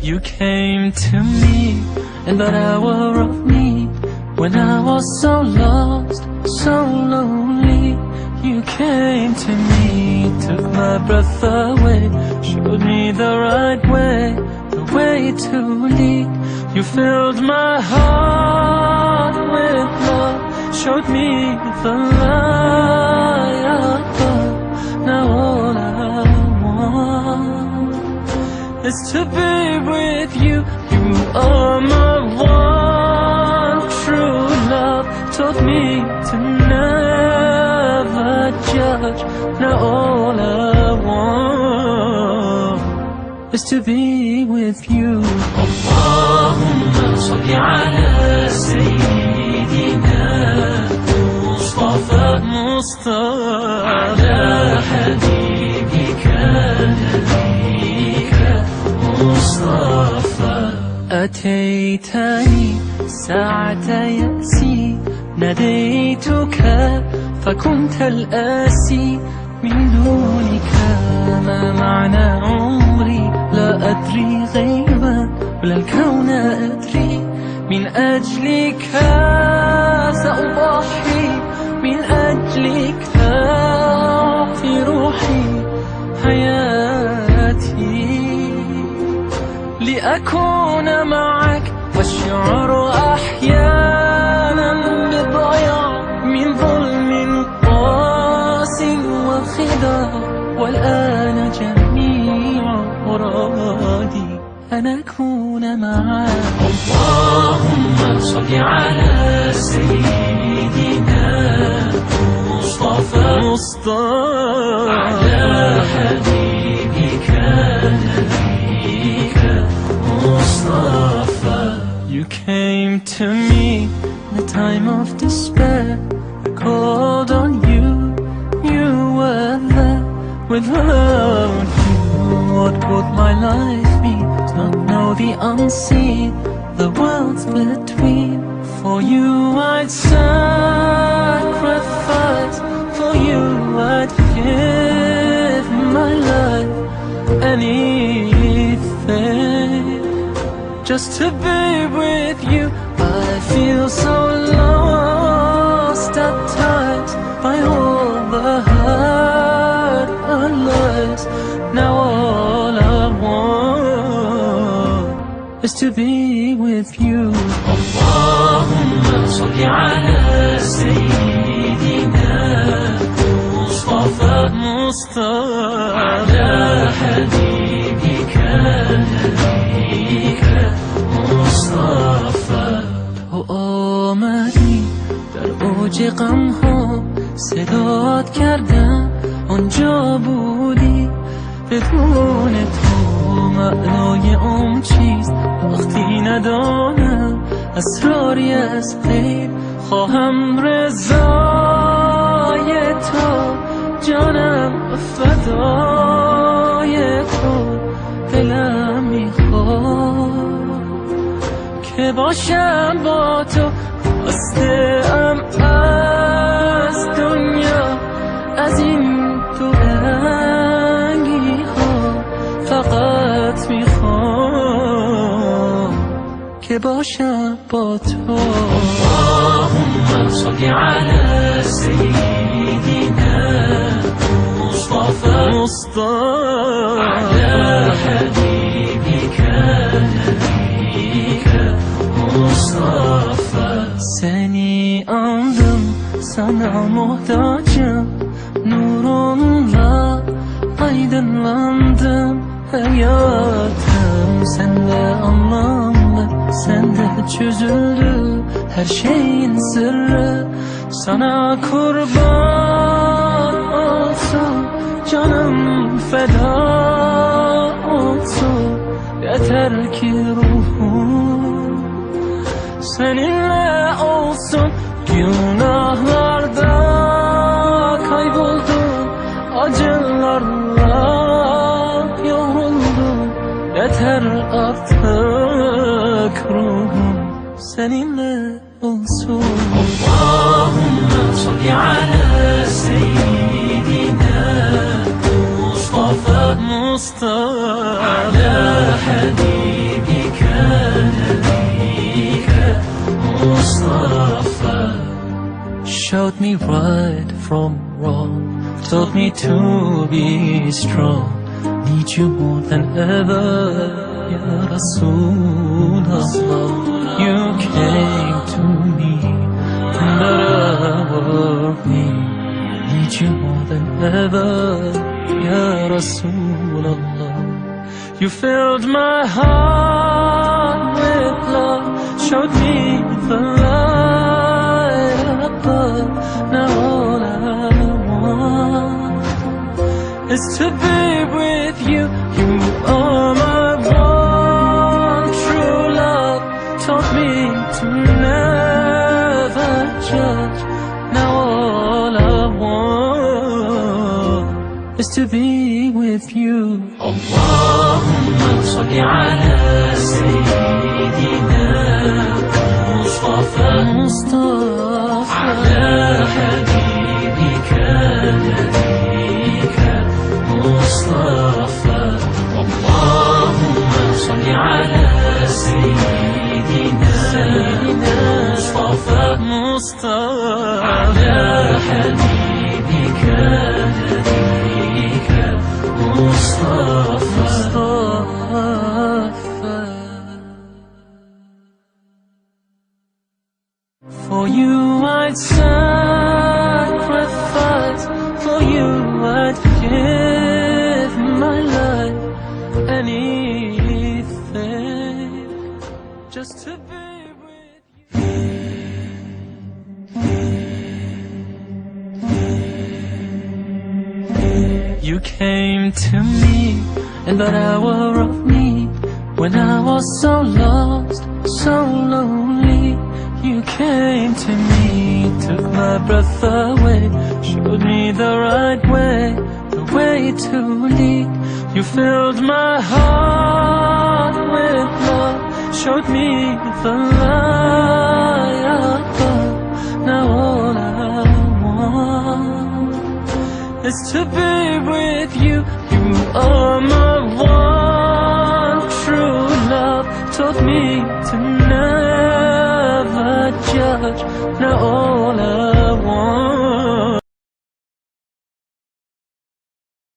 You came to me in that hour of need, when I was so lost, so lonely. You came to me, took my breath away, showed me the right way, the way to lead. You filled my heart with love, showed me the light above. Now all I want is to be with you. You are my one true love, taught me to never judge. Now all I want is to be with you. Allahumma salli ala sayyidina Mustafa ala habibika nabiyika Mustafa. أتيتني ساعة يأسي، ناديتك فكنت الآسي. من دونك ما معنى عمري، لا أدري غيبا ولا الكون أدري. من أجلك سأضحي، من أجلك أعطي روحي حياتي، لأكون معك والشعر أحيانا بالضياع من ظلم قاس وخداع. والآن جميع مرادي أن أكون معك. اللهم صل على سيدنا مصطفى على حبيبك نبيك مصطفى. You came to me in the time of despair. I called on you, you were there. Without you, what would my life be? To not know the unseen, the worlds between. For you I'd sacrifice, for you I'd give my life, anything, just to be with you. I feel so lost at times by all the hurt and lies. Now all I want is to be with you. Allahumma salli ala sayyidina Mustafa ala habibika nabiyika Mustafa. تو آمدی در اوج غم ها، صدات کردم آنجا بودی. بدون تو معنای عمر چیست؟ وقتی ندانم اسراری از غیب، خواهم رضای تو، جانم فدای تو. دلم میخواد که باشم با تو، خواستم از دنیا، از این تو رنگی ها، فقط میخوام که باشم با تو. اللهم صل على سيدنا مصطفى على حبيبك نبيك Mustafa. Seni andım, sana muhtacım. Nurunla aydınlandım. Hayatım sende anlamlı, sende çözüldü her şeyin sırrı. Sana kurban olsun, canım feda olsun. Yeter ki ruhum seninle olsun. Günahlarda kayboldum, acılarla yoruldum. Yeter artık ruhum seninle olsun. Allahümme salli ala seyyidina Mustafa ala habibika showed me right from wrong, taught me to be strong. Need you more than ever, Ya Rasulullah. You came to me in that hour of need. Need you more than ever, Ya Rasulullah. You filled my heart with love, showed me the light above. Now all I want is to be with you. You are my one true love, taught me to never judge. Now all I want is to be with you. Allahumma salli ala Sayyidina Mustafa, ala Habibika Nabiyika Mustafa. Allahumma salli ala Sayyidina Mustafa, ala Habibika Nabiyika Mustafa. For you I'd sacrifice, for you I'd give my life, anything, just to be with you. You came to me in that hour of need, when I was so lost, so lonely. You came to me, took my breath away, showed me the right way, the way to lead. You filled my heart with love, showed me the light above. Now all I want is to be with you. You are my one true love, taught me to never judge. Now all I